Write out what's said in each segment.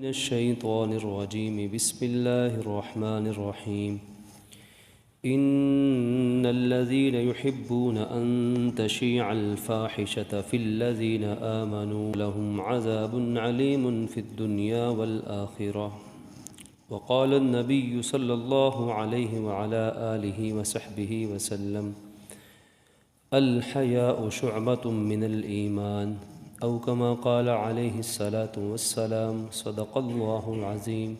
الشيطان الرجيم بسم الله الرحمن الرحيم إن الذين يحبون أن تشيع الفاحشة في الذين آمنوا لهم عذاب عليم في الدنيا والآخرة وقال النبي صلى الله عليه وعلى آله وصحبه وسلم الحياء شعبة من الإيمان أو كما قال عليه الصلاة والسلام صدق الله العظيم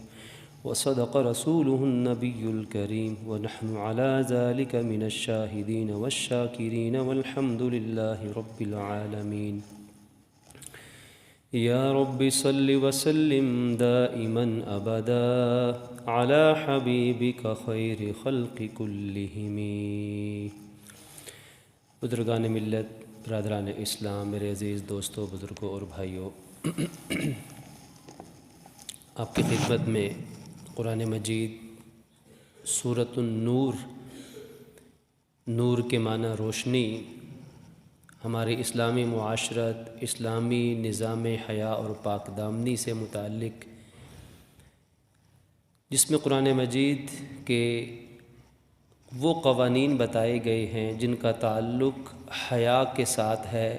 وصدق رسوله النبي الكريم ونحن على ذلك من الشاهدين والشاكرين والحمد لله رب العالمين يا رب صل وسلم دائما أبدا على حبيبك خير خلق كلهم. بزرگان ملت، برادران اسلام، میرے عزیز دوستوں، بزرگوں اور بھائیوں، آپ کی خدمت میں قرآن مجید سورۃ النور، نور کے معنی روشنی، ہمارے اسلامی معاشرت، اسلامی نظام حیا اور پاک دامنی سے متعلق، جس میں قرآن مجید کے وہ قوانین بتائے گئے ہیں جن کا تعلق حیا کے ساتھ ہے،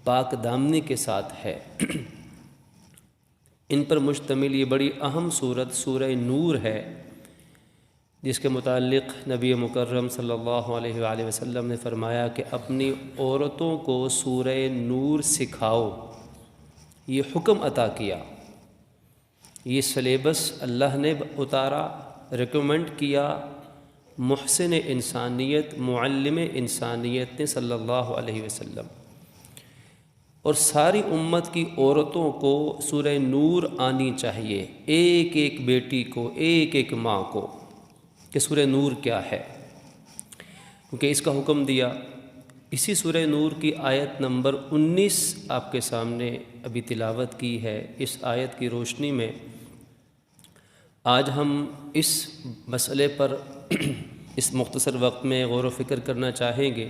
پاک دامنی کے ساتھ ہے، ان پر مشتمل یہ بڑی اہم سورت سورہ نور ہے، جس کے متعلق نبی مکرم صلی اللہ علیہ وآلہ وسلم نے فرمایا کہ اپنی عورتوں کو سورہ نور سکھاؤ. یہ حکم عطا کیا، یہ سلیبس اللہ نے اتارا، ریکمنڈ کیا محسن انسانیت، معلم انسانیت نے صلی اللہ علیہ وسلم، اور ساری امت کی عورتوں کو سورہ نور آنی چاہیے، ایک ایک بیٹی کو، ایک ایک ماں کو، کہ سورہ نور کیا ہے، کیونکہ اس کا حکم دیا. اسی سورہ نور کی آیت نمبر 19 آپ کے سامنے ابھی تلاوت کی ہے. اس آیت کی روشنی میں آج ہم اس مسئلے پر اس مختصر وقت میں غور و فکر کرنا چاہیں گے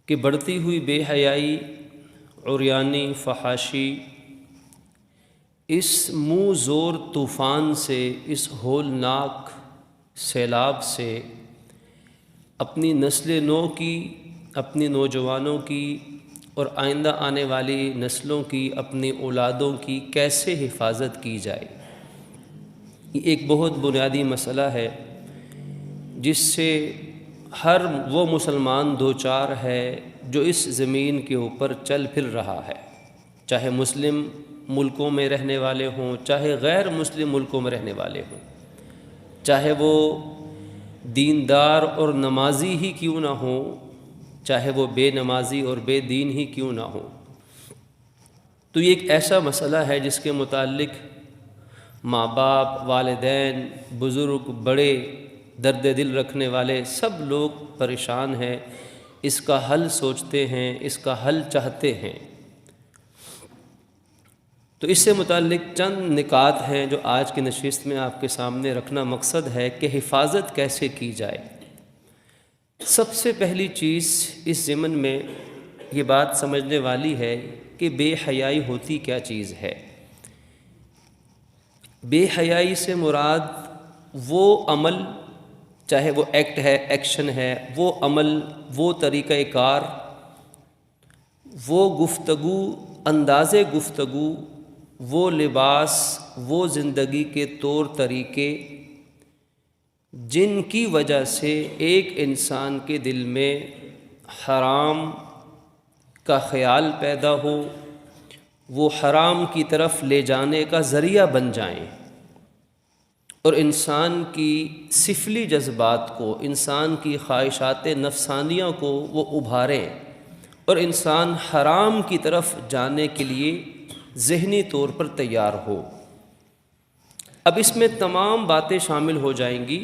کہ بڑھتی ہوئی بے حیائی، عریانی، فحاشی، اس منہ زور طوفان سے، اس ہولناک سیلاب سے اپنی نسل نو کی، اپنی نوجوانوں کی اور آئندہ آنے والی نسلوں کی، اپنی اولادوں کی کیسے حفاظت کی جائے. یہ ایک بہت بنیادی مسئلہ ہے جس سے ہر وہ مسلمان دوچار ہے جو اس زمین کے اوپر چل پھر رہا ہے، چاہے مسلم ملکوں میں رہنے والے ہوں، چاہے غیر مسلم ملکوں میں رہنے والے ہوں، چاہے وہ دیندار اور نمازی ہی کیوں نہ ہوں، چاہے وہ بے نمازی اور بے دین ہی کیوں نہ ہوں. تو یہ ایک ایسا مسئلہ ہے جس کے متعلق ماں باپ، والدین، بزرگ، بڑے، درد دل رکھنے والے سب لوگ پریشان ہیں، اس کا حل سوچتے ہیں، اس کا حل چاہتے ہیں. تو اس سے متعلق چند نکات ہیں جو آج کی نشست میں آپ کے سامنے رکھنا مقصد ہے کہ حفاظت کیسے کی جائے. سب سے پہلی چیز اس ضمن میں یہ بات سمجھنے والی ہے کہ بے حیائی ہوتی کیا چیز ہے. بے حیائی سے مراد وہ عمل، چاہے وہ ایکٹ ہے، ایکشن ہے، وہ عمل، وہ طریقہ کار، وہ گفتگو، انداز گفتگو، وہ لباس، وہ زندگی کے طور طریقے جن کی وجہ سے ایک انسان کے دل میں حرام کا خیال پیدا ہو، وہ حرام کی طرف لے جانے کا ذریعہ بن جائیں، اور انسان کی سفلی جذبات کو، انسان کی خواہشات نفسانیہ کو وہ ابھاریں اور انسان حرام کی طرف جانے کے لیے ذہنی طور پر تیار ہو. اب اس میں تمام باتیں شامل ہو جائیں گی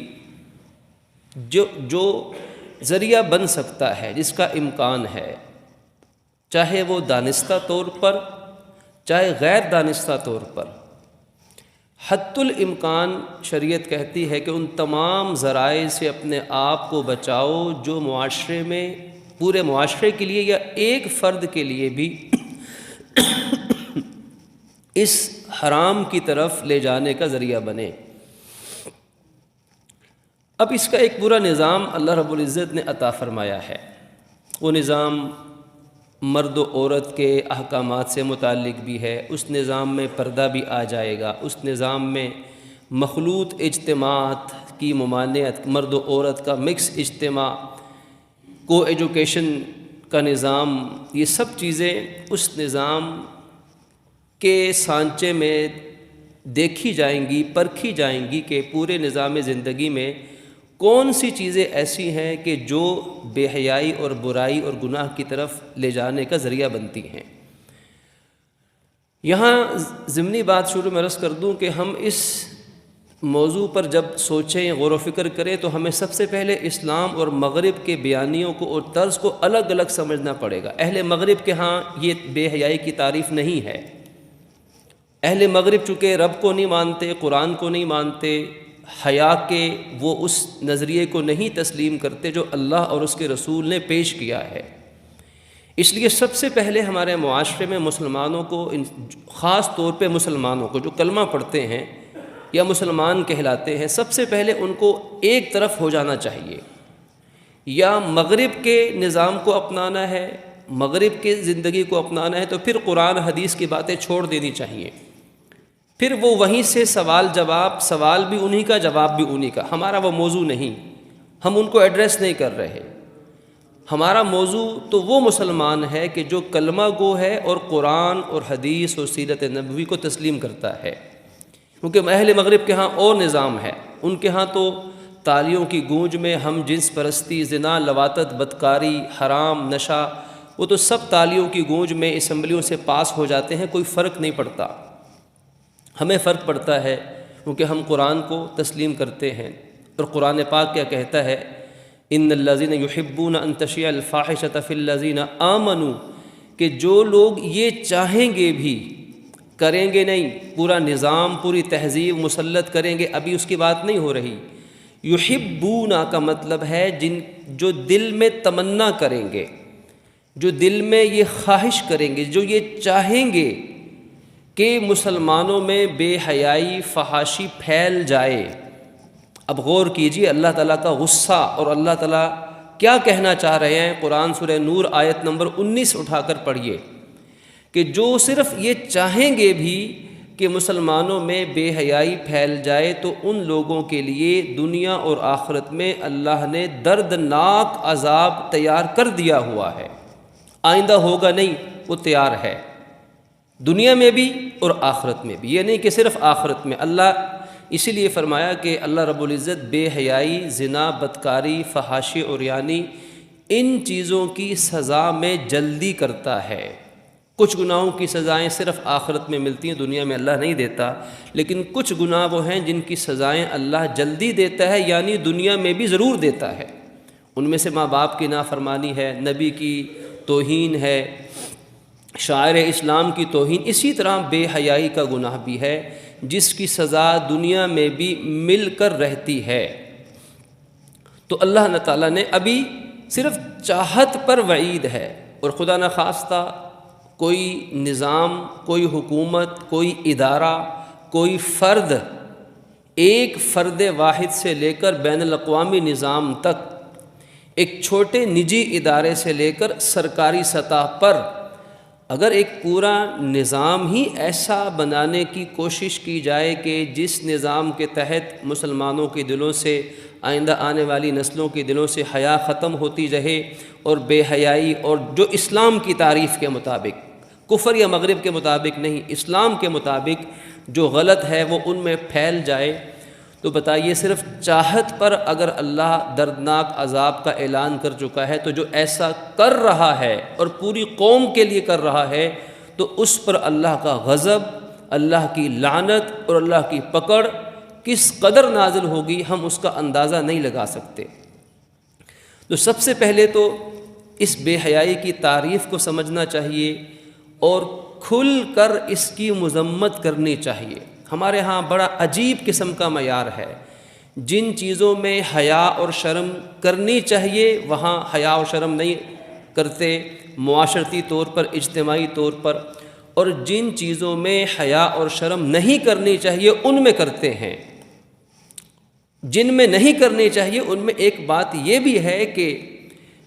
جو ذریعہ بن سکتا ہے، جس کا امکان ہے، چاہے وہ دانستہ طور پر، چاہے غیر دانستہ طور پر. حد الامکان شریعت کہتی ہے کہ ان تمام ذرائع سے اپنے آپ کو بچاؤ جو معاشرے میں، پورے معاشرے کے لیے یا ایک فرد کے لیے بھی اس حرام کی طرف لے جانے کا ذریعہ بنے۔ اب اس کا ایک پورا نظام اللہ رب العزت نے عطا فرمایا ہے۔ وہ نظام مرد و عورت کے احکامات سے متعلق بھی ہے، اس نظام میں پردہ بھی آ جائے گا، اس نظام میں مخلوط اجتماعات کی ممانعت، مرد و عورت کا مکس اجتماع، کو ایجوکیشن کا نظام، یہ سب چیزیں اس نظام کے سانچے میں دیکھی جائیں گی، پرکھی جائیں گی کہ پورے نظام زندگی میں کون سی چیزیں ایسی ہیں کہ جو بے حیائی اور برائی اور گناہ کی طرف لے جانے کا ذریعہ بنتی ہیں۔ یہاں ضمنی بات شروع میں عرض کر دوں کہ ہم اس موضوع پر جب سوچیں، غور و فکر کریں، تو ہمیں سب سے پہلے اسلام اور مغرب کے بیانیوں کو اور طرز کو الگ الگ سمجھنا پڑے گا۔ اہل مغرب کے ہاں یہ بے حیائی کی تعریف نہیں ہے۔ اہل مغرب چونکہ رب کو نہیں مانتے، قرآن کو نہیں مانتے، حیا کے وہ اس نظریے کو نہیں تسلیم کرتے جو اللہ اور اس کے رسول نے پیش کیا ہے۔ اس لیے سب سے پہلے ہمارے معاشرے میں مسلمانوں کو، خاص طور پہ مسلمانوں کو جو کلمہ پڑھتے ہیں یا مسلمان کہلاتے ہیں، سب سے پہلے ان کو ایک طرف ہو جانا چاہیے۔ یا مغرب کے نظام کو اپنانا ہے، مغرب کے زندگی کو اپنانا ہے، تو پھر قرآن حدیث کی باتیں چھوڑ دینی چاہیے۔ پھر وہ وہیں سے سوال جواب، سوال بھی انہی کا، جواب بھی انہی کا۔ ہمارا وہ موضوع نہیں، ہم ان کو ایڈریس نہیں کر رہے۔ ہمارا موضوع تو وہ مسلمان ہے کہ جو کلمہ گو ہے اور قرآن اور حدیث اور سیرت نبوی کو تسلیم کرتا ہے۔ کیونکہ اہل مغرب کے ہاں اور نظام ہے، ان کے ہاں تو تالیوں کی گونج میں ہم جنس پرستی، زنا، لواطت، بدکاری، حرام، نشہ، وہ تو سب تالیوں کی گونج میں اسمبلیوں سے پاس ہو جاتے ہیں، کوئی فرق نہیں پڑتا۔ ہمیں فرق پڑتا ہے کیونکہ ہم قرآن کو تسلیم کرتے ہیں، اور قرآن پاک کیا کہتا ہے؟ ان الذین یحبون ان تشیع الفاحشۃ فی الذین آمنوا، کہ جو لوگ یہ چاہیں گے بھی کریں گے نہیں، پورا نظام، پوری تہذیب مسلط کریں گے، ابھی اس کی بات نہیں ہو رہی۔ یحبون کا مطلب ہے جو دل میں تمنا کریں گے، جو دل میں یہ خواہش کریں گے، جو یہ چاہیں گے کہ مسلمانوں میں بے حیائی، فحاشی پھیل جائے۔ اب غور کیجئے اللہ تعالیٰ کا غصہ، اور اللہ تعالیٰ کیا کہنا چاہ رہے ہیں۔ قرآن سورہ نور آیت نمبر 19 اٹھا کر پڑھیے کہ جو صرف یہ چاہیں گے بھی کہ مسلمانوں میں بے حیائی پھیل جائے، تو ان لوگوں کے لیے دنیا اور آخرت میں اللہ نے دردناک عذاب تیار کر دیا ہوا ہے۔ آئندہ ہوگا نہیں، وہ تیار ہے، دنیا میں بھی اور آخرت میں بھی۔ یہ نہیں کہ صرف آخرت میں۔ اللہ اسی لیے فرمایا کہ اللہ رب العزت بے حیائی، زنا، بدکاری، فحاشی، عریانی، ان چیزوں کی سزا میں جلدی کرتا ہے۔ کچھ گناہوں کی سزائیں صرف آخرت میں ملتی ہیں، دنیا میں اللہ نہیں دیتا، لیکن کچھ گناہ وہ ہیں جن کی سزائیں اللہ جلدی دیتا ہے، یعنی دنیا میں بھی ضرور دیتا ہے۔ ان میں سے ماں باپ کی نافرمانی ہے، نبی کی توہین ہے، شاعر اسلام کی توہین، اسی طرح بے حیائی کا گناہ بھی ہے جس کی سزا دنیا میں بھی مل کر رہتی ہے۔ تو اللہ تعالیٰ نے ابھی صرف چاہت پر وعید ہے، اور خدا نخواستہ کوئی نظام، کوئی حکومت، کوئی ادارہ، کوئی فرد، ایک فرد واحد سے لے کر بین الاقوامی نظام تک، ایک چھوٹے نجی ادارے سے لے کر سرکاری سطح پر، اگر ایک پورا نظام ہی ایسا بنانے کی کوشش کی جائے کہ جس نظام کے تحت مسلمانوں کے دلوں سے، آئندہ آنے والی نسلوں کے دلوں سے حیا ختم ہوتی رہے، اور بے حیائی، اور جو اسلام کی تعریف کے مطابق، کفر یا مغرب کے مطابق نہیں، اسلام کے مطابق جو غلط ہے وہ ان میں پھیل جائے، تو بتائیے صرف چاہت پر اگر اللہ دردناک عذاب کا اعلان کر چکا ہے، تو جو ایسا کر رہا ہے اور پوری قوم کے لیے کر رہا ہے، تو اس پر اللہ کا غضب، اللہ کی لعنت اور اللہ کی پکڑ کس قدر نازل ہوگی، ہم اس کا اندازہ نہیں لگا سکتے۔ تو سب سے پہلے تو اس بے حیائی کی تعریف کو سمجھنا چاہیے اور کھل کر اس کی مذمت کرنی چاہیے۔ ہمارے ہاں بڑا عجیب قسم کا معیار ہے، جن چیزوں میں حیا اور شرم کرنی چاہیے وہاں حیا اور شرم نہیں کرتے، معاشرتی طور پر، اجتماعی طور پر، اور جن چیزوں میں حیا اور شرم نہیں کرنی چاہیے ان میں کرتے ہیں۔ جن میں نہیں کرنی چاہیے ان میں ایک بات یہ بھی ہے کہ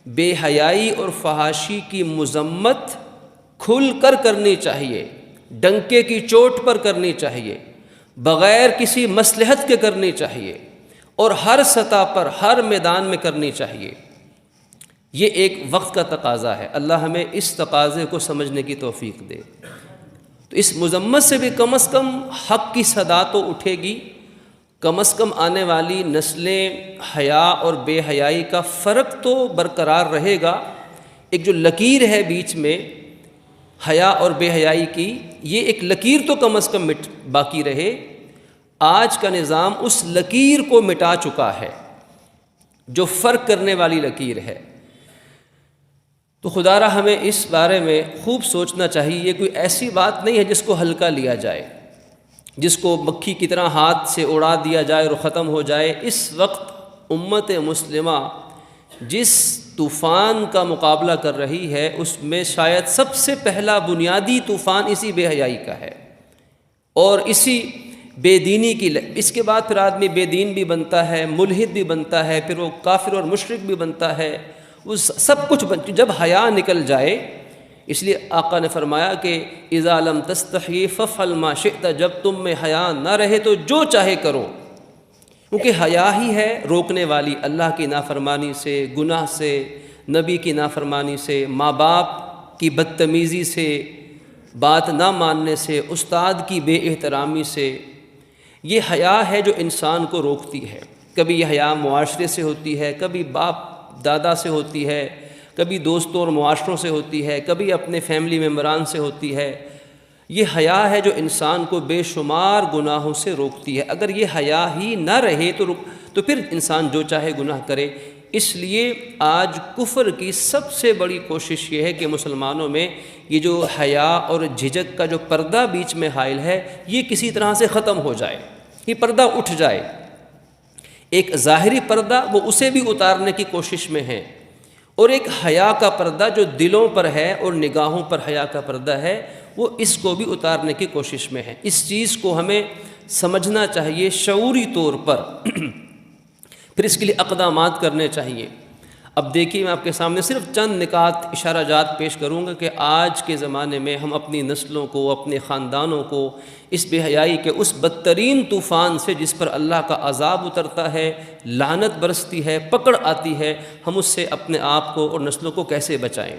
بے حیائی اور فحاشی کی مذمت کھل کر کرنی چاہیے، ڈنکے کی چوٹ پر کرنی چاہیے، بغیر کسی مصلحت کے کرنی چاہیے، اور ہر سطح پر ہر میدان میں کرنی چاہیے۔ یہ ایک وقت کا تقاضا ہے، اللہ ہمیں اس تقاضے کو سمجھنے کی توفیق دے۔ تو اس مذمت سے بھی کم از کم حق کی صدا تو اٹھے گی، کم از کم آنے والی نسلیں حیا اور بے حیائی کا فرق تو برقرار رہے گا۔ ایک جو لکیر ہے بیچ میں حیا اور بے حیائی کی، یہ ایک لکیر تو کم از کم باقی رہے۔ آج کا نظام اس لکیر کو مٹا چکا ہے جو فرق کرنے والی لکیر ہے۔ تو خدا را ہمیں اس بارے میں خوب سوچنا چاہیے۔ یہ کوئی ایسی بات نہیں ہے جس کو ہلکا لیا جائے، جس کو مکھی کی طرح ہاتھ سے اڑا دیا جائے اور ختم ہو جائے۔ اس وقت امت مسلمہ جس طوفان کا مقابلہ کر رہی ہے اس میں شاید سب سے پہلا بنیادی طوفان اسی بے حیائی کا ہے، اور اسی بے دینی کی اس کے بعد پھر آدمی بے دین بھی بنتا ہے، ملحد بھی بنتا ہے، پھر وہ کافر اور مشرک بھی بنتا ہے، وہ سب کچھ جب حیا نکل جائے۔ اس لیے آقا نے فرمایا کہ اذا لم تستحی فافعل ما شئت، جب تم میں حیا نہ رہے تو جو چاہے کرو، کیونکہ حیا ہی ہے روکنے والی اللہ کی نافرمانی سے، گناہ سے، نبی کی نافرمانی سے، ماں باپ کی بدتمیزی سے، بات نہ ماننے سے، استاد کی بے احترامی سے۔ یہ حیا ہے جو انسان کو روکتی ہے۔ کبھی یہ حیا معاشرے سے ہوتی ہے، کبھی باپ دادا سے ہوتی ہے، کبھی دوستوں اور معاشروں سے ہوتی ہے، کبھی اپنے فیملی ممبران سے ہوتی ہے۔ یہ حیا ہے جو انسان کو بے شمار گناہوں سے روکتی ہے۔ اگر یہ حیا ہی نہ رہے تو پھر انسان جو چاہے گناہ کرے۔ اس لیے آج کفر کی سب سے بڑی کوشش یہ ہے کہ مسلمانوں میں یہ جو حیا اور جھجک کا جو پردہ بیچ میں حائل ہے یہ کسی طرح سے ختم ہو جائے، یہ پردہ اٹھ جائے۔ ایک ظاہری پردہ وہ اسے بھی اتارنے کی کوشش میں ہے، اور ایک حیا کا پردہ جو دلوں پر ہے اور نگاہوں پر حیا کا پردہ ہے وہ اس کو بھی اتارنے کی کوشش میں ہے۔ اس چیز کو ہمیں سمجھنا چاہیے شعوری طور پر، پھر اس کے لیے اقدامات کرنے چاہیے۔ اب دیکھیے میں آپ کے سامنے صرف چند نکات اشارہ جات پیش کروں گا کہ آج کے زمانے میں ہم اپنی نسلوں کو، اپنے خاندانوں کو اس بے حیائی کے اس بدترین طوفان سے جس پر اللہ کا عذاب اترتا ہے، لعنت برستی ہے، پکڑ آتی ہے، ہم اس سے اپنے آپ کو اور نسلوں کو کیسے بچائیں۔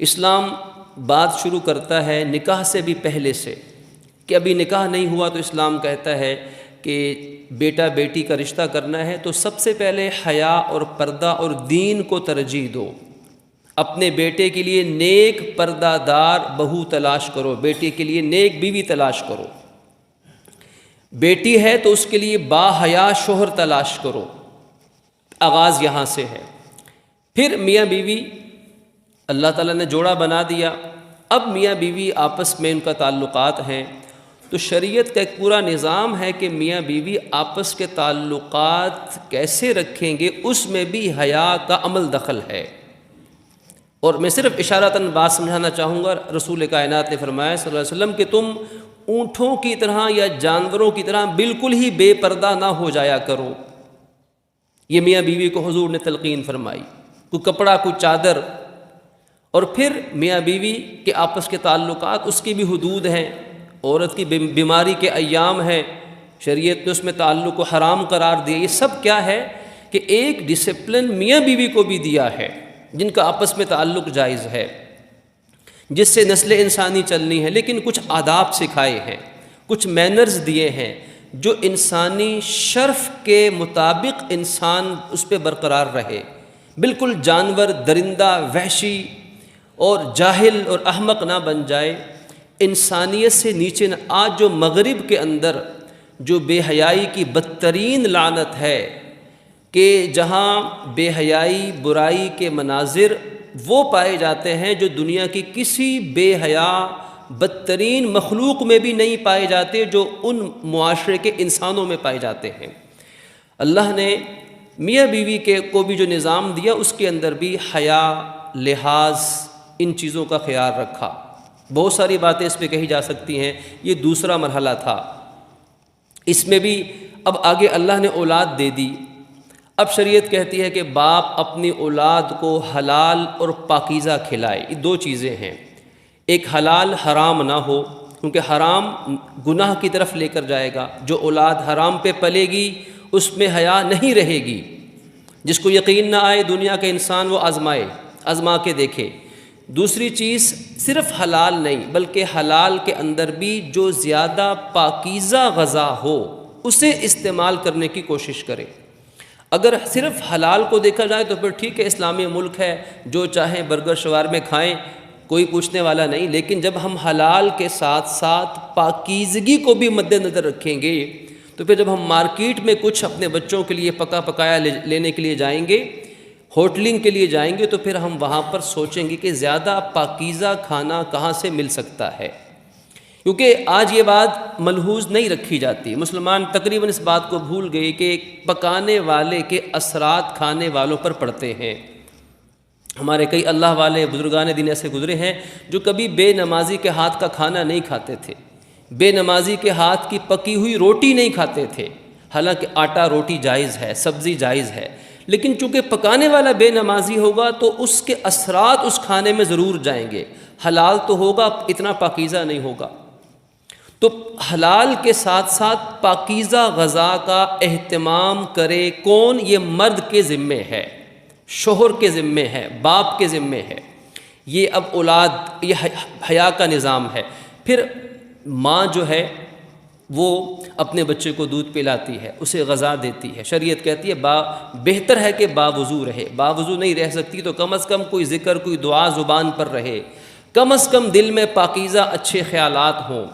اسلام بات شروع کرتا ہے نکاح سے بھی پہلے سے، کہ ابھی نکاح نہیں ہوا تو اسلام کہتا ہے کہ بیٹا بیٹی کا رشتہ کرنا ہے تو سب سے پہلے حیا اور پردہ اور دین کو ترجیح دو۔ اپنے بیٹے کے لیے نیک پردہ دار بہو تلاش کرو، بیٹے کے لیے نیک بیوی تلاش کرو، بیٹی ہے تو اس کے لیے با حیا شوہر تلاش کرو۔ آغاز یہاں سے ہے۔ پھر میاں بیوی اللہ تعالیٰ نے جوڑا بنا دیا، اب میاں بیوی آپس میں ان کا تعلقات ہیں، تو شریعت کا ایک پورا نظام ہے کہ میاں بیوی آپس کے تعلقات کیسے رکھیں گے، اس میں بھی حیا کا عمل دخل ہے۔ اور میں صرف اشارتاً بات سمجھانا چاہوں گا، رسول کائنات نے فرمایا صلی اللہ علیہ وسلم کہ تم اونٹوں کی طرح یا جانوروں کی طرح بالکل ہی بے پردہ نہ ہو جایا کرو۔ یہ میاں بیوی کو حضور نے تلقین فرمائی، کوئی کپڑا کوئی چادر۔ اور پھر میاں بیوی کے آپس کے تعلقات، اس کی بھی حدود ہیں، عورت کی بیماری کے ایام ہیں، شریعت نے اس میں تعلق کو حرام قرار دیا۔ یہ سب کیا ہے کہ ایک ڈسپلن میاں بیوی کو بھی دیا ہے جن کا آپس میں تعلق جائز ہے، جس سے نسل انسانی چلنی ہے، لیکن کچھ آداب سکھائے ہیں، کچھ مینرز دیے ہیں جو انسانی شرف کے مطابق انسان اس پہ برقرار رہے، بالکل جانور، درندہ، وحشی اور جاہل اور احمق نہ بن جائے، انسانیت سے نیچے نہ۔ آج جو مغرب کے اندر جو بے حیائی کی بدترین لعنت ہے کہ جہاں بے حیائی برائی کے مناظر وہ پائے جاتے ہیں جو دنیا کی کسی بے حیا بدترین مخلوق میں بھی نہیں پائے جاتے، جو ان معاشرے کے انسانوں میں پائے جاتے ہیں۔ اللہ نے میاں بیوی کو بھی جو نظام دیا اس کے اندر بھی حیا، لحاظ، ان چیزوں کا خیال رکھا۔ بہت ساری باتیں اس پہ کہی جا سکتی ہیں، یہ دوسرا مرحلہ تھا۔ اس میں بھی اب آگے اللہ نے اولاد دے دی، اب شریعت کہتی ہے کہ باپ اپنی اولاد کو حلال اور پاکیزہ کھلائے۔ یہ دو چیزیں ہیں، ایک حلال حرام نہ ہو، کیونکہ حرام گناہ کی طرف لے کر جائے گا، جو اولاد حرام پہ پلے گی اس میں حیا نہیں رہے گی۔ جس کو یقین نہ آئے دنیا کا انسان وہ آزما کے دیکھے۔ دوسری چیز صرف حلال نہیں بلکہ حلال کے اندر بھی جو زیادہ پاکیزہ غذا ہو اسے استعمال کرنے کی کوشش کرے۔ اگر صرف حلال کو دیکھا جائے تو پھر ٹھیک ہے، اسلامی ملک ہے، جو چاہیں برگر شوارمے کھائیں، کوئی پوچھنے والا نہیں، لیکن جب ہم حلال کے ساتھ ساتھ پاکیزگی کو بھی مد نظر رکھیں گے تو پھر جب ہم مارکیٹ میں کچھ اپنے بچوں کے لیے پکا پکایا لینے کے لیے جائیں گے، ہوٹلنگ کے لیے جائیں گے، تو پھر ہم وہاں پر سوچیں گے کہ زیادہ پاکیزہ کھانا کہاں سے مل سکتا ہے، کیونکہ آج یہ بات ملحوظ نہیں رکھی جاتی۔ مسلمان تقریباً اس بات کو بھول گئے کہ پکانے والے کے اثرات کھانے والوں پر پڑتے ہیں۔ ہمارے کئی اللہ والے بزرگان دین ایسے گزرے ہیں جو کبھی بے نمازی کے ہاتھ کا کھانا نہیں کھاتے تھے، بے نمازی کے ہاتھ کی پکی ہوئی روٹی نہیں کھاتے تھے، حالانکہ آٹا روٹی جائز ہے، سبزی جائز ہے، لیکن چونکہ پکانے والا بے نمازی ہوگا تو اس کے اثرات اس کھانے میں ضرور جائیں گے، حلال تو ہوگا اتنا پاکیزہ نہیں ہوگا۔ تو حلال کے ساتھ ساتھ پاکیزہ غذا کا اہتمام کرے کون؟ یہ مرد کے ذمے ہے، شوہر کے ذمے ہے، باپ کے ذمے ہے۔ یہ اب اولاد، یہ حیا کا نظام ہے۔ پھر ماں جو ہے وہ اپنے بچے کو دودھ پلاتی ہے، اسے غذا دیتی ہے۔ شریعت کہتی ہے بہتر ہے کہ باوضو رہے، باوضو نہیں رہ سکتی تو کم از کم کوئی ذکر، کوئی دعا زبان پر رہے، کم از کم دل میں پاکیزہ اچھے خیالات ہوں۔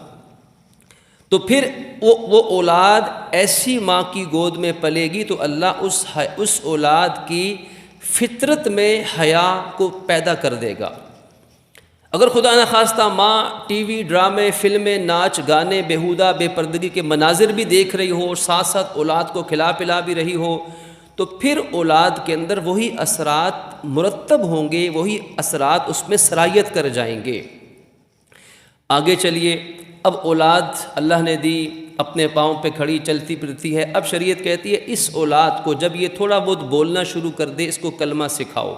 تو پھر وہ اولاد ایسی ماں کی گود میں پلے گی تو اللہ اس اولاد کی فطرت میں حیا کو پیدا کر دے گا۔ اگر خدا نخواستہ ماں ٹی وی، ڈرامے، فلمیں، ناچ گانے، بیہودہ بے پردگی کے مناظر بھی دیکھ رہی ہو، ساتھ ساتھ اولاد کو کھلا پلا بھی رہی ہو، تو پھر اولاد کے اندر وہی اثرات مرتب ہوں گے، وہی اثرات اس میں سرایت کر جائیں گے۔ آگے چلیے، اب اولاد اللہ نے دی، اپنے پاؤں پہ کھڑی، چلتی پھرتی ہے۔ اب شریعت کہتی ہے اس اولاد کو جب یہ تھوڑا بہت بولنا شروع کر دے، اس کو کلمہ سکھاؤ،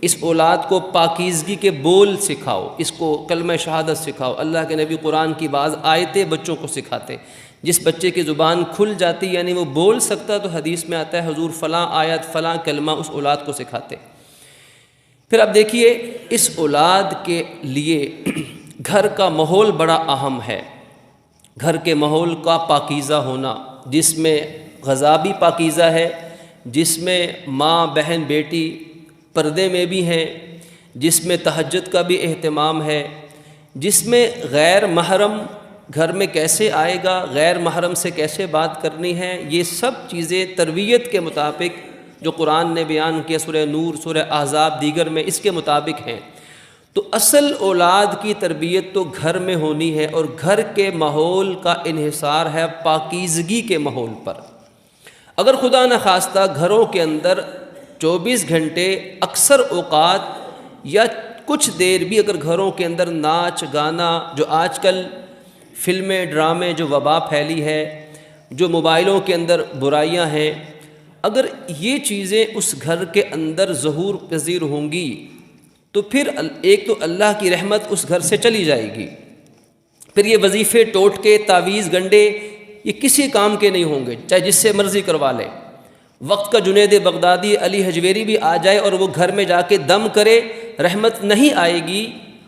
اس اولاد کو پاکیزگی کے بول سکھاؤ، اس کو کلمہ شہادت سکھاؤ۔ اللہ کے نبی قرآن کی بعض آیتیں بچوں کو سکھاتے، جس بچے کی زبان کھل جاتی یعنی وہ بول سکتا تو حدیث میں آتا ہے حضور فلاں آیت فلاں کلمہ اس اولاد کو سکھاتے۔ پھر اب دیکھیے اس اولاد کے لیے گھر کا ماحول بڑا اہم ہے، گھر کے ماحول کا پاکیزہ ہونا، جس میں غذا بھی پاکیزہ ہے، جس میں ماں بہن بیٹی پردے میں بھی ہیں، جس میں تہجد کا بھی اہتمام ہے، جس میں غیر محرم گھر میں کیسے آئے گا، غیر محرم سے کیسے بات کرنی ہے، یہ سب چیزیں تربیت کے مطابق جو قرآن نے بیان کیا سورہ نور، سورہ احزاب، دیگر میں اس کے مطابق ہیں۔ تو اصل اولاد کی تربیت تو گھر میں ہونی ہے، اور گھر کے ماحول کا انحصار ہے پاکیزگی کے ماحول پر۔ اگر خدا نخواستہ گھروں کے اندر 24 گھنٹے اکثر اوقات یا کچھ دیر بھی اگر گھروں کے اندر ناچ گانا، جو آج کل فلمیں ڈرامے جو وبا پھیلی ہے، جو موبائلوں کے اندر برائیاں ہیں، اگر یہ چیزیں اس گھر کے اندر ظہور پذیر ہوں گی تو پھر ایک تو اللہ کی رحمت اس گھر سے چلی جائے گی، پھر یہ وظیفے ٹوٹکے تعویذ گنڈے یہ کسی کام کے نہیں ہوں گے، چاہے جس سے مرضی کروا لے۔ وقت کا جنید بغدادی، علی حجویری بھی آ جائے اور وہ گھر میں جا کے دم کرے، رحمت نہیں آئے گی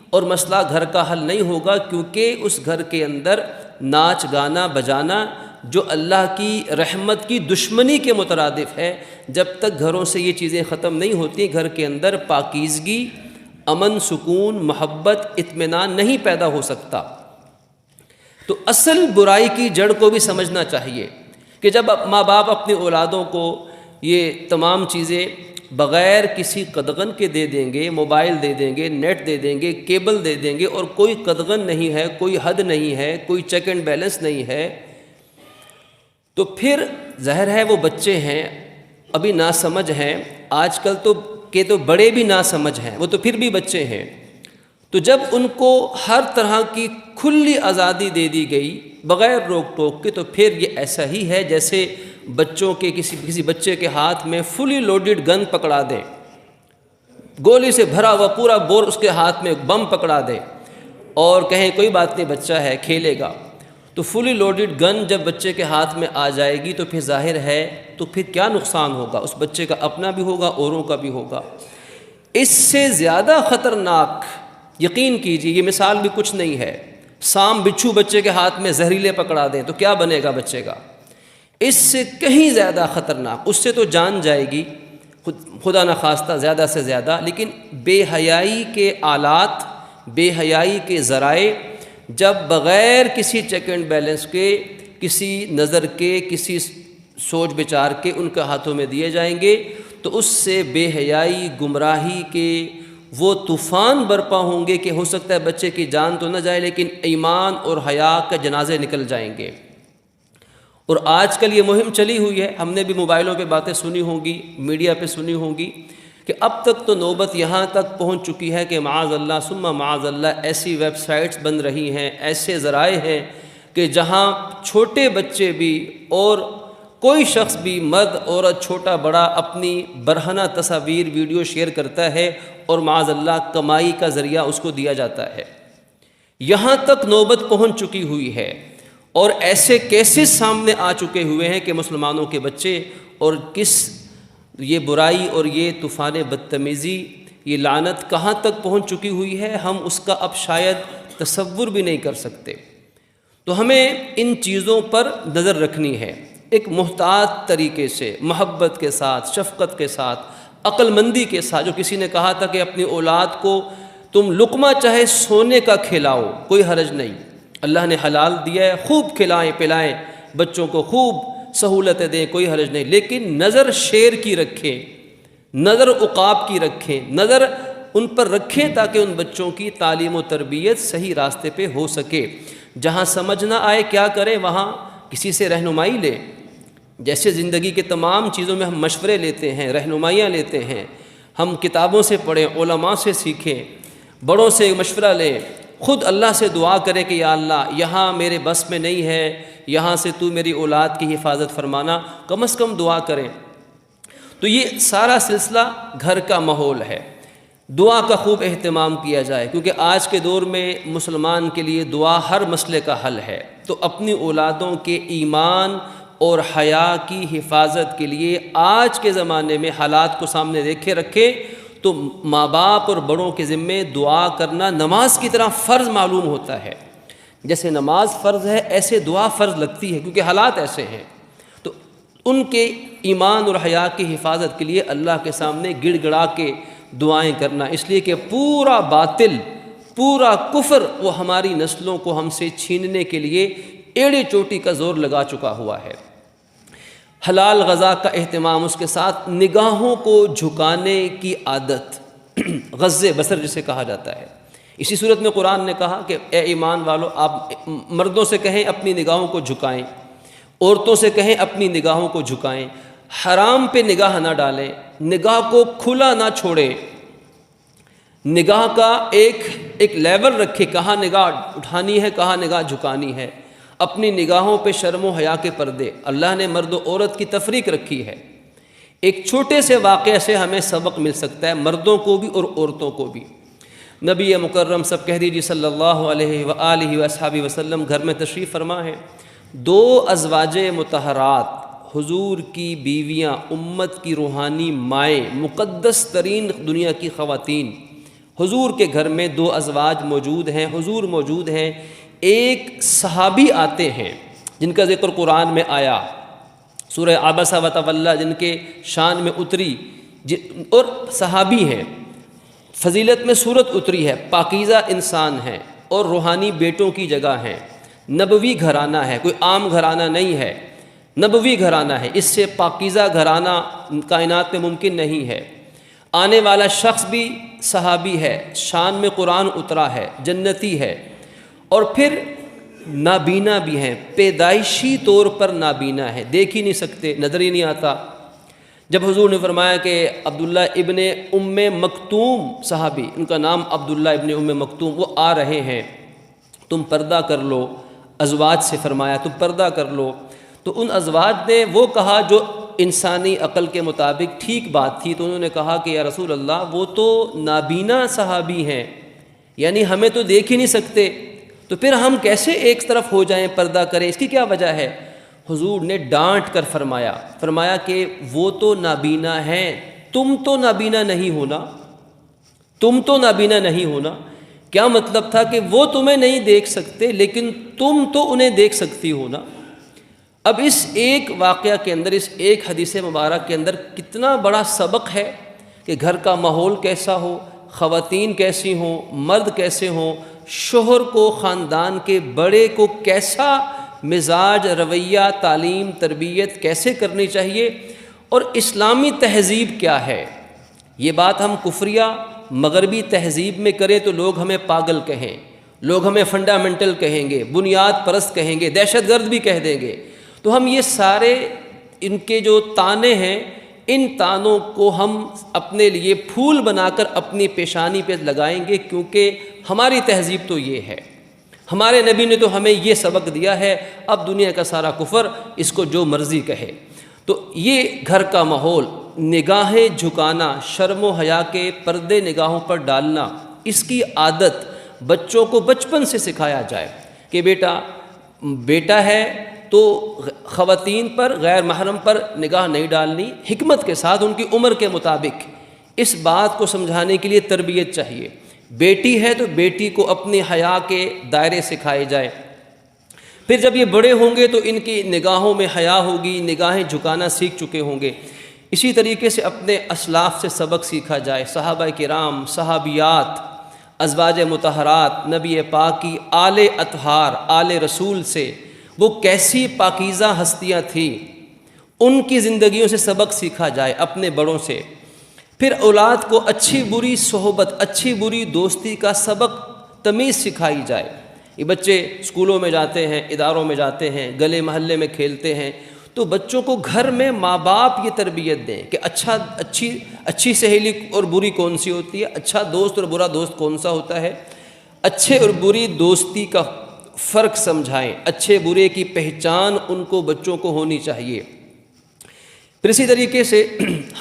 اور مسئلہ گھر کا حل نہیں ہوگا، کیونکہ اس گھر کے اندر ناچ گانا بجانا جو اللہ کی رحمت کی دشمنی کے مترادف ہے۔ جب تک گھروں سے یہ چیزیں ختم نہیں ہوتی، گھر کے اندر پاکیزگی، امن، سکون، محبت، اطمینان نہیں پیدا ہو سکتا۔ تو اصل برائی کی جڑ کو بھی سمجھنا چاہیے کہ جب ماں باپ اپنی اولادوں کو یہ تمام چیزیں بغیر کسی قدغن کے دے دیں گے، موبائل دے دیں گے، نیٹ دے دیں گے، کیبل دے دیں گے، اور کوئی قدغن نہیں ہے، کوئی حد نہیں ہے، کوئی چیک اینڈ بیلنس نہیں ہے، تو پھر ظاہر ہے وہ بچے ہیں، ابھی ناسمجھ ہیں، آج کل تو بڑے بھی ناسمجھ ہیں، وہ تو پھر بھی بچے ہیں، تو جب ان کو ہر طرح کی کھلی آزادی دے دی گئی بغیر روک ٹوک کے، تو پھر یہ ایسا ہی ہے جیسے بچوں کے کسی بچے کے ہاتھ میں فلی لوڈڈ گن پکڑا دیں، گولی سے بھرا ہوا پورا بور اس کے ہاتھ میں بم پکڑا دیں اور کہیں کوئی بات نہیں بچہ ہے کھیلے گا، تو فلی لوڈڈ گن جب بچے کے ہاتھ میں آ جائے گی تو پھر ظاہر ہے تو پھر کیا نقصان ہوگا، اس بچے کا اپنا بھی ہوگا، اوروں کا بھی ہوگا۔ اس سے زیادہ خطرناک، یقین کیجیے یہ مثال بھی کچھ نہیں ہے، سام بچھو بچے کے ہاتھ میں زہریلے پکڑا دیں تو کیا بنے گا بچے کا، اس سے کہیں زیادہ خطرناک، اس سے تو جان جائے گی خدا نخواستہ زیادہ سے زیادہ، لیکن بے حیائی کے آلات، بے حیائی کے ذرائع جب بغیر کسی چیک اینڈ بیلنس کے، کسی نظر کے، کسی سوچ بچار کے ان کے ہاتھوں میں دیے جائیں گے تو اس سے بے حیائی، گمراہی کے وہ طوفان برپا ہوں گے کہ ہو سکتا ہے بچے کی جان تو نہ جائے لیکن ایمان اور حیا کے جنازے نکل جائیں گے۔ اور آج کل یہ مہم چلی ہوئی ہے، ہم نے بھی موبائلوں پہ باتیں سنی ہوں گی، میڈیا پہ سنی ہوں گی کہ اب تک تو نوبت یہاں تک پہنچ چکی ہے کہ معاذ اللہ ثم معاذ اللہ ایسی ویب سائٹس بن رہی ہیں، ایسے ذرائع ہیں کہ جہاں چھوٹے بچے بھی اور کوئی شخص بھی، مرد عورت چھوٹا بڑا، اپنی برہنہ تصاویر ویڈیو شیئر کرتا ہے اور معاذ اللہ کمائی کا ذریعہ اس کو دیا جاتا ہے۔ یہاں تک نوبت پہنچ چکی ہوئی ہے اور ایسے کیسز سامنے آ چکے ہوئے ہیں کہ مسلمانوں کے بچے، اور کس یہ برائی اور یہ طوفان بدتمیزی، یہ لعنت کہاں تک پہنچ چکی ہوئی ہے، ہم اس کا اب شاید تصور بھی نہیں کر سکتے۔ تو ہمیں ان چیزوں پر نظر رکھنی ہے، ایک محتاط طریقے سے، محبت کے ساتھ، شفقت کے ساتھ، عقل مندی کے ساتھ۔ جو کسی نے کہا تھا کہ اپنی اولاد کو تم لقمہ چاہے سونے کا کھلاؤ، کوئی حرج نہیں، اللہ نے حلال دیا ہے، خوب کھلائیں پلائیں بچوں کو، خوب سہولتیں دیں، کوئی حرج نہیں، لیکن نظر شیر کی رکھیں، نظر عقاب کی رکھیں، نظر ان پر رکھیں تاکہ ان بچوں کی تعلیم و تربیت صحیح راستے پہ ہو سکے۔ جہاں سمجھ نہ آئے کیا کریں، وہاں کسی سے رہنمائی لیں، جیسے زندگی کے تمام چیزوں میں ہم مشورے لیتے ہیں، رہنمائیاں لیتے ہیں، ہم کتابوں سے پڑھیں، علماء سے سیکھیں، بڑوں سے مشورہ لیں، خود اللہ سے دعا کریں کہ یا اللہ یہاں میرے بس میں نہیں ہے، یہاں سے تو میری اولاد کی حفاظت فرمانا، کم از کم دعا کریں۔ تو یہ سارا سلسلہ گھر کا ماحول ہے، دعا کا خوب اہتمام کیا جائے، کیونکہ آج کے دور میں مسلمان کے لیے دعا ہر مسئلے کا حل ہے۔ تو اپنی اولادوں کے ایمان اور حیا کی حفاظت کے لیے آج کے زمانے میں حالات کو سامنے دیکھے رکھے تو ماں باپ اور بڑوں کے ذمے دعا کرنا نماز کی طرح فرض معلوم ہوتا ہے۔ جیسے نماز فرض ہے ایسے دعا فرض لگتی ہے، کیونکہ حالات ایسے ہیں۔ تو ان کے ایمان اور حیا کی حفاظت کے لیے اللہ کے سامنے گڑ گڑا کے دعائیں کرنا، اس لیے کہ پورا باطل، پورا کفر وہ ہماری نسلوں کو ہم سے چھیننے کے لیے ایڑی چوٹی کا زور لگا چکا ہوا ہے۔ حلال غذا کا اہتمام، اس کے ساتھ نگاہوں کو جھکانے کی عادت، غض بصر جسے کہا جاتا ہے۔ اسی صورت میں قرآن نے کہا کہ اے ایمان والو، آپ مردوں سے کہیں اپنی نگاہوں کو جھکائیں، عورتوں سے کہیں اپنی نگاہوں کو جھکائیں، حرام پہ نگاہ نہ ڈالیں، نگاہ کو کھلا نہ چھوڑیں، نگاہ کا ایک لیول رکھے، کہاں نگاہ اٹھانی ہے، کہاں نگاہ جھکانی ہے۔ اپنی نگاہوں پہ شرم و حیا کے پردے، اللہ نے مرد و عورت کی تفریق رکھی ہے۔ ایک چھوٹے سے واقعے سے ہمیں سبق مل سکتا ہے، مردوں کو بھی اور عورتوں کو بھی۔ نبی مکرم سب کہہ دیجیے صلی اللہ علیہ وآلہ وصحبہ وسلم گھر میں تشریف فرما ہے، 2 ازواج مطہرات، حضور کی بیویاں، امت کی روحانی مائیں، مقدس ترین دنیا کی خواتین، حضور کے گھر میں 2 ازواج موجود ہیں، حضور موجود ہیں۔ ایک صحابی آتے ہیں جن کا ذکر قرآن میں آیا، سورہ عبس وتولی جن کے شان میں اتری، اور صحابی ہیں، فضیلت میں صورت اتری ہے، پاکیزہ انسان ہیں اور روحانی بیٹوں کی جگہ ہیں، نبوی گھرانہ ہے، کوئی عام گھرانہ نہیں ہے، نبوی گھرانہ ہے، اس سے پاکیزہ گھرانہ کائنات میں ممکن نہیں ہے۔ آنے والا شخص بھی صحابی ہے، شان میں قرآن اترا ہے، جنتی ہے، اور پھر نابینا بھی ہیں، پیدائشی طور پر نابینا ہے، دیکھ ہی نہیں سکتے، نظر ہی نہیں آتا، جب حضور نے فرمایا کہ عبداللہ ابن ام مکتوم صحابی، ان کا نام عبداللہ ابن ام مکتوم، وہ آ رہے ہیں، تم پردہ کر لو، ازواج سے فرمایا تم پردہ کر لو، تو ان ازواج نے وہ کہا جو انسانی عقل کے مطابق ٹھیک بات تھی، تو انہوں نے کہا کہ یا رسول اللہ وہ تو نابینا صحابی ہیں، یعنی ہمیں تو دیکھ ہی نہیں سکتے، تو پھر ہم کیسے ایک طرف ہو جائیں، پردہ کریں، اس کی کیا وجہ ہے؟ حضور نے ڈانٹ کر فرمایا کہ وہ تو نابینا ہیں، تم تو نابینا نہیں ہونا، تم تو نابینا نہیں ہونا۔ کیا مطلب تھا کہ وہ تمہیں نہیں دیکھ سکتے لیکن تم تو انہیں دیکھ سکتی ہو نا۔ اب اس ایک واقعہ کے اندر، اس ایک حدیث مبارک کے اندر کتنا بڑا سبق ہے کہ گھر کا ماحول کیسا ہو، خواتین کیسی ہوں، مرد کیسے ہوں، شوہر کو، خاندان کے بڑے کو کیسا مزاج، رویہ، تعلیم، تربیت کیسے کرنی چاہیے، اور اسلامی تہذیب کیا ہے۔ یہ بات ہم کفریہ مغربی تہذیب میں کریں تو لوگ ہمیں پاگل کہیں، لوگ ہمیں فنڈامنٹل کہیں گے، بنیاد پرست کہیں گے، دہشت گرد بھی کہہ دیں گے۔ تو ہم یہ سارے ان کے جو طعنے ہیں، ان طعنوں کو ہم اپنے لیے پھول بنا کر اپنی پیشانی پہ لگائیں گے، کیونکہ ہماری تہذیب تو یہ ہے، ہمارے نبی نے تو ہمیں یہ سبق دیا ہے، اب دنیا کا سارا کفر اس کو جو مرضی کہے۔ تو یہ گھر کا ماحول، نگاہیں جھکانا، شرم و حیا کے پردے نگاہوں پر ڈالنا، اس کی عادت بچوں کو بچپن سے سکھایا جائے کہ بیٹا ہے تو خواتین پر، غیر محرم پر نگاہ نہیں ڈالنی، حکمت کے ساتھ ان کی عمر کے مطابق۔ اس بات کو سمجھانے کے لیے تربیت چاہیے۔ بیٹی ہے تو بیٹی کو اپنی حیا کے دائرے سکھائے جائے۔ پھر جب یہ بڑے ہوں گے تو ان کی نگاہوں میں حیا ہوگی، نگاہیں جھکانا سیکھ چکے ہوں گے۔ اسی طریقے سے اپنے اسلاف سے سبق سیکھا جائے، صحابہ کرام، صحابیات، ازواج مطہرات، نبی پاک کی آل اطہار، آل رسول سے وہ کیسی پاکیزہ ہستیاں تھیں، ان کی زندگیوں سے سبق سیکھا جائے، اپنے بڑوں سے۔ پھر اولاد کو اچھی بری صحبت، اچھی بری دوستی کا سبق، تمیز سکھائی جائے۔ یہ بچے اسکولوں میں جاتے ہیں، اداروں میں جاتے ہیں، گلے محلے میں کھیلتے ہیں، تو بچوں کو گھر میں ماں باپ یہ تربیت دیں کہ اچھی سہیلی اور بری کون سی ہوتی ہے، اچھا دوست اور برا دوست کون سا ہوتا ہے، اچھے اور بری دوستی کا فرق سمجھائیں، اچھے برے کی پہچان ان کو، بچوں کو ہونی چاہیے۔ پھر اسی طریقے سے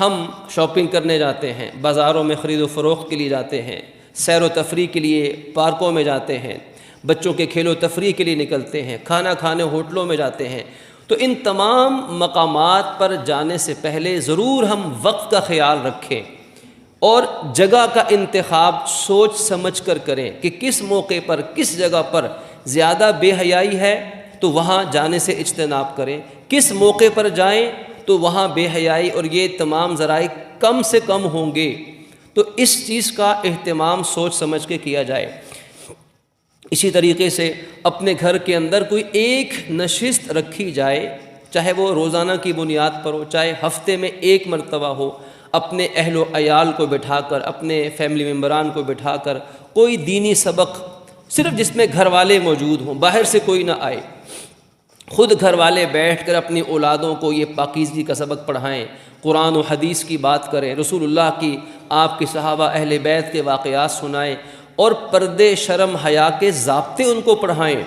ہم شاپنگ کرنے جاتے ہیں، بازاروں میں خرید و فروخت کے لیے جاتے ہیں، سیر و تفریح کے لیے پارکوں میں جاتے ہیں، بچوں کے کھیل و تفریح کے لیے نکلتے ہیں، کھانا کھانے ہوٹلوں میں جاتے ہیں، تو ان تمام مقامات پر جانے سے پہلے ضرور ہم وقت کا خیال رکھیں اور جگہ کا انتخاب سوچ سمجھ کر کریں کہ کس موقع پر، کس جگہ پر زیادہ بے حیائی ہے تو وہاں جانے سے اجتناب کریں، کس موقع پر جائیں تو وہاں بے حیائی اور یہ تمام ذرائع کم سے کم ہوں گے۔ تو اس چیز کا اہتمام سوچ سمجھ کے کیا جائے۔ اسی طریقے سے اپنے گھر کے اندر کوئی ایک نشست رکھی جائے، چاہے وہ روزانہ کی بنیاد پر ہو، چاہے ہفتے میں ایک مرتبہ ہو، اپنے اہل و عیال کو بٹھا کر، اپنے فیملی ممبران کو بٹھا کر کوئی دینی سبق، صرف جس میں گھر والے موجود ہوں، باہر سے کوئی نہ آئے، خود گھر والے بیٹھ کر اپنی اولادوں کو یہ پاکیزگی کا سبق پڑھائیں، قرآن و حدیث کی بات کریں، رسول اللہ کی، آپ کے صحابہ اہل بیت کے واقعات سنائیں، اور پردے، شرم، حیا کے ضابطے ان کو پڑھائیں۔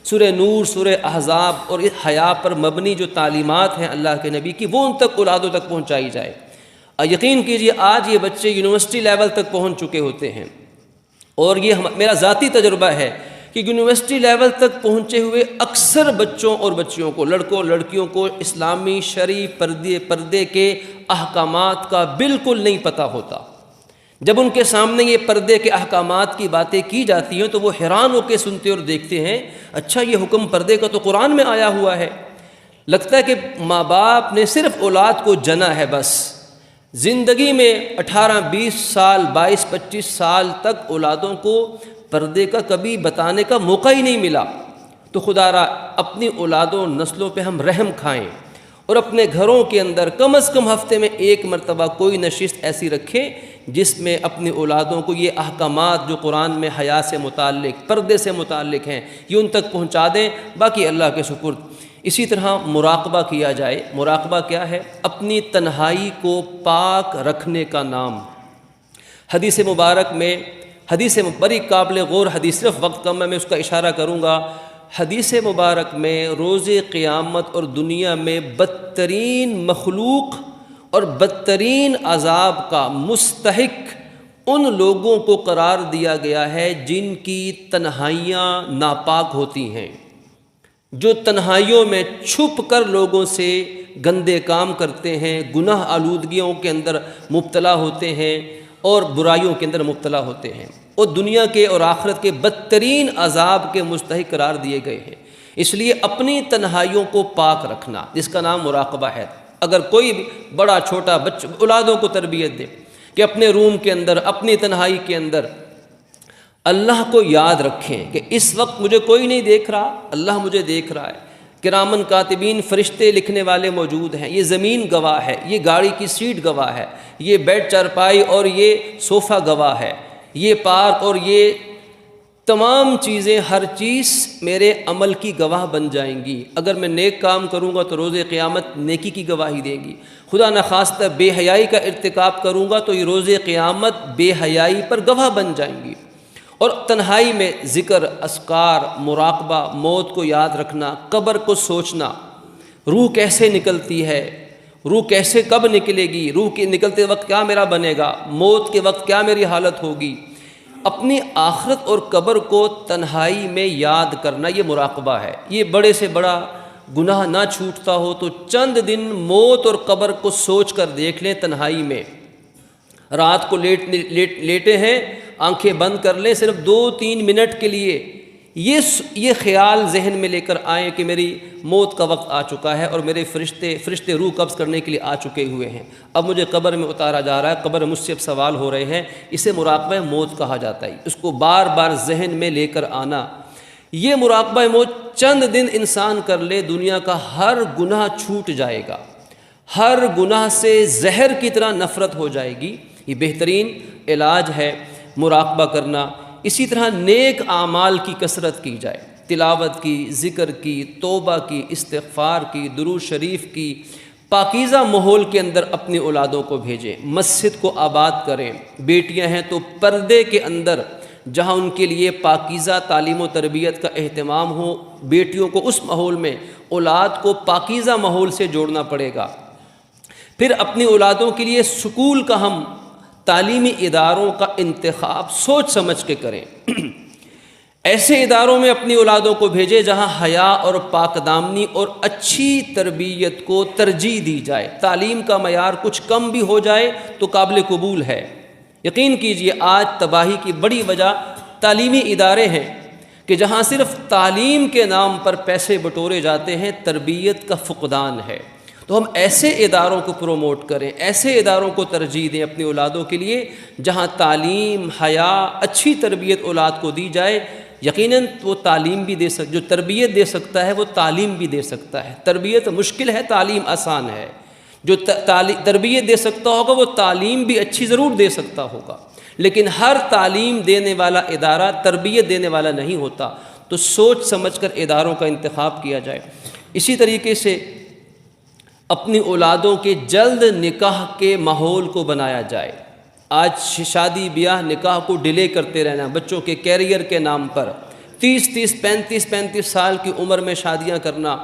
سورہ نور، سورہ احزاب اور اس حیا پر مبنی جو تعلیمات ہیں اللہ کے نبی کی، وہ ان تک، اولادوں تک پہنچائی جائے۔ یقین کیجئے آج یہ بچے یونیورسٹی لیول تک پہنچ چکے ہوتے ہیں، اور یہ میرا ذاتی تجربہ ہے کہ یونیورسٹی لیول تک پہنچے ہوئے اکثر بچوں اور بچیوں کو، لڑکوں اور لڑکیوں کو اسلامی شرعی پردے کے احکامات کا بالکل نہیں پتہ ہوتا۔ جب ان کے سامنے یہ پردے کے احکامات کی باتیں کی جاتی ہیں تو وہ حیران ہو کے سنتے اور دیکھتے ہیں، اچھا یہ حکم پردے کا تو قرآن میں آیا ہوا ہے۔ لگتا ہے کہ ماں باپ نے صرف اولاد کو جنا ہے، بس زندگی میں 18، 20 سال، 22، 25 سال تک اولادوں کو پردے کا کبھی بتانے کا موقع ہی نہیں ملا۔ تو خدا را اپنی اولادوں نسلوں پہ ہم رحم کھائیں اور اپنے گھروں کے اندر کم از کم ہفتے میں ایک مرتبہ کوئی نشست ایسی رکھیں جس میں اپنی اولادوں کو یہ احکامات جو قرآن میں حیا سے متعلق، پردے سے متعلق ہیں، یہ ان تک پہنچا دیں، باقی اللہ کے سپرد۔ اسی طرح مراقبہ کیا جائے۔ مراقبہ کیا ہے؟ اپنی تنہائی کو پاک رکھنے کا نام۔ حدیث مبارک میں، حدیث بڑی قابل غور حدیث، صرف وقت کم ہے، میں اس کا اشارہ کروں گا۔ حدیث مبارک میں روز قیامت اور دنیا میں بدترین مخلوق اور بدترین عذاب کا مستحق ان لوگوں کو قرار دیا گیا ہے جن کی تنہائیاں ناپاک ہوتی ہیں، جو تنہائیوں میں چھپ کر لوگوں سے گندے کام کرتے ہیں، گناہ آلودگیوں کے اندر مبتلا ہوتے ہیں اور برائیوں کے اندر مبتلا ہوتے ہیں، اور دنیا کے اور آخرت کے بدترین عذاب کے مستحق قرار دیے گئے ہیں۔ اس لیے اپنی تنہائیوں کو پاک رکھنا، جس کا نام مراقبہ ہے۔ اگر کوئی بھی بڑا چھوٹا بچہ اولادوں کو تربیت دے کہ اپنے روم کے اندر، اپنی تنہائی کے اندر اللہ کو یاد رکھیں کہ اس وقت مجھے کوئی نہیں دیکھ رہا، اللہ مجھے دیکھ رہا ہے، کرامن کاتبین فرشتے لکھنے والے موجود ہیں، یہ زمین گواہ ہے، یہ گاڑی کی سیٹ گواہ ہے، یہ بیڈ چارپائی اور یہ صوفہ گواہ ہے، یہ پارک اور یہ تمام چیزیں، ہر چیز میرے عمل کی گواہ بن جائیں گی۔ اگر میں نیک کام کروں گا تو روز قیامت نیکی کی گواہی دے گی، خدا نخواستہ بے حیائی کا ارتکاب کروں گا تو یہ روز قیامت بے حیائی پر گواہ بن جائیں گی۔ اور تنہائی میں ذکر، اذکار، مراقبہ، موت کو یاد رکھنا، قبر کو سوچنا، روح کیسے نکلتی ہے، روح کیسے کب نکلے گی، روح کے نکلتے وقت کیا میرا بنے گا، موت کے وقت کیا میری حالت ہوگی، اپنی آخرت اور قبر کو تنہائی میں یاد کرنا، یہ مراقبہ ہے۔ یہ بڑے سے بڑا گناہ نہ چھوٹتا ہو تو چند دن موت اور قبر کو سوچ کر دیکھ لیں تنہائی میں۔ رات کو لیٹے ہیں، آنکھیں بند کر لیں، صرف 2-3 منٹ کے لیے یہ خیال ذہن میں لے کر آئیں کہ میری موت کا وقت آ چکا ہے اور میرے فرشتے روح قبض کرنے کے لیے آ چکے ہوئے ہیں، اب مجھے قبر میں اتارا جا رہا ہے، قبر مجھ سے اب سوال ہو رہے ہیں۔ اسے مراقبہ موت کہا جاتا ہے، اس کو بار بار ذہن میں لے کر آنا۔ یہ مراقبہ موت چند دن انسان کر لے، دنیا کا ہر گناہ چھوٹ جائے گا، ہر گناہ سے زہر کی طرح نفرت ہو جائے گی۔ یہ بہترین علاج ہے مراقبہ کرنا۔ اسی طرح نیک اعمال کی کثرت کی جائے، تلاوت کی، ذکر کی، توبہ کی، استغفار کی، درود شریف کی، پاکیزہ ماحول کے اندر اپنی اولادوں کو بھیجیں، مسجد کو آباد کریں۔ بیٹیاں ہیں تو پردے کے اندر جہاں ان کے لیے پاکیزہ تعلیم و تربیت کا اہتمام ہو، بیٹیوں کو اس ماحول میں، اولاد کو پاکیزہ ماحول سے جوڑنا پڑے گا۔ پھر اپنی اولادوں کے لیے سکول کا، ہم تعلیمی اداروں کا انتخاب سوچ سمجھ کے کریں۔ ایسے اداروں میں اپنی اولادوں کو بھیجیں جہاں حیا اور پاک دامنی اور اچھی تربیت کو ترجیح دی جائے۔ تعلیم کا معیار کچھ کم بھی ہو جائے تو قابل قبول ہے۔ یقین کیجئے آج تباہی کی بڑی وجہ تعلیمی ادارے ہیں کہ جہاں صرف تعلیم کے نام پر پیسے بٹورے جاتے ہیں، تربیت کا فقدان ہے۔ تو ہم ایسے اداروں کو پروموٹ کریں، ایسے اداروں کو ترجیح دیں اپنی اولادوں کے لیے جہاں تعلیم، حیا، اچھی تربیت اولاد کو دی جائے۔ یقیناً وہ تعلیم بھی دے جو تربیت دے سکتا ہے وہ تعلیم بھی دے سکتا ہے۔ تربیت مشکل ہے، تعلیم آسان ہے۔ جو تربیت دے سکتا ہوگا وہ تعلیم بھی اچھی ضرور دے سکتا ہوگا، لیکن ہر تعلیم دینے والا ادارہ تربیت دینے والا نہیں ہوتا۔ تو سوچ سمجھ کر اداروں کا انتخاب کیا جائے۔ اسی طریقے سے اپنی اولادوں کے جلد نکاح کے ماحول کو بنایا جائے۔ آج شادی بیاہ نکاح کو ڈیلے کرتے رہنا، بچوں کے کیریئر کے نام پر 35 سال کی عمر میں شادیاں کرنا،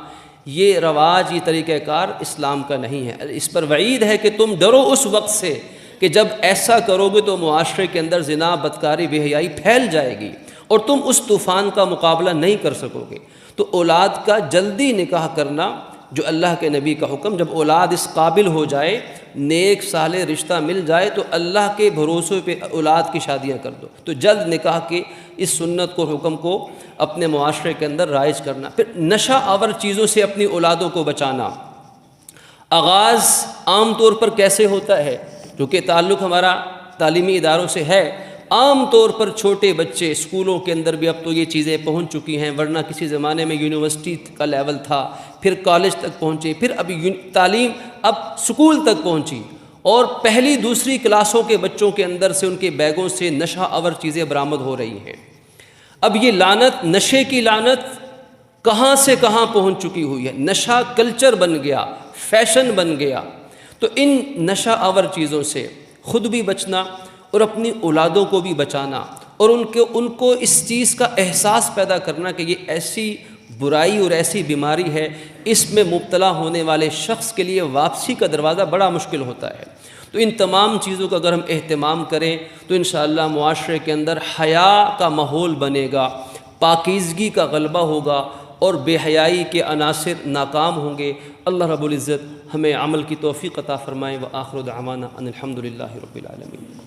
یہ رواج، یہ طریقہ کار اسلام کا نہیں ہے۔ اس پر وعید ہے کہ تم ڈرو اس وقت سے کہ جب ایسا کرو گے تو معاشرے کے اندر زنا، بدکاری، بے حیائی پھیل جائے گی اور تم اس طوفان کا مقابلہ نہیں کر سکو گے۔ تو اولاد کا جلدی نکاح کرنا، جو اللہ کے نبی کا حکم، جب اولاد اس قابل ہو جائے، نیک صالح رشتہ مل جائے تو اللہ کے بھروسے پہ اولاد کی شادیاں کر دو۔ تو جلد نکاح کی اس سنت کو، حکم کو اپنے معاشرے کے اندر رائج کرنا۔ پھر نشہ آور چیزوں سے اپنی اولادوں کو بچانا۔ آغاز عام طور پر کیسے ہوتا ہے؟ کیونکہ تعلق ہمارا تعلیمی اداروں سے ہے، عام طور پر چھوٹے بچے اسکولوں کے اندر بھی اب تو یہ چیزیں پہنچ چکی ہیں، ورنہ کسی زمانے میں یونیورسٹی کا لیول تھا، پھر کالج تک پہنچے، پھر اب تعلیم اب سکول تک پہنچی، اور پہلی دوسری کلاسوں کے بچوں کے اندر سے ان کے بیگوں سے نشہ آور چیزیں برآمد ہو رہی ہیں۔ اب یہ لعنت، نشے کی لعنت کہاں سے کہاں پہنچ چکی ہوئی ہے، نشہ کلچر بن گیا، فیشن بن گیا۔ تو ان نشہ آور چیزوں سے خود بھی بچنا اور اپنی اولادوں کو بھی بچانا، اور ان کو اس چیز کا احساس پیدا کرنا کہ یہ ایسی برائی اور ایسی بیماری ہے، اس میں مبتلا ہونے والے شخص کے لیے واپسی کا دروازہ بڑا مشکل ہوتا ہے۔ تو ان تمام چیزوں کا اگر ہم اہتمام کریں تو انشاءاللہ معاشرے کے اندر حیا کا ماحول بنے گا، پاکیزگی کا غلبہ ہوگا، اور بے حیائی کے عناصر ناکام ہوں گے۔ اللہ رب العزت ہمیں عمل کی توفیق عطا فرمائے۔ وآخر دعوانا ان الحمد للہ رب العالمین۔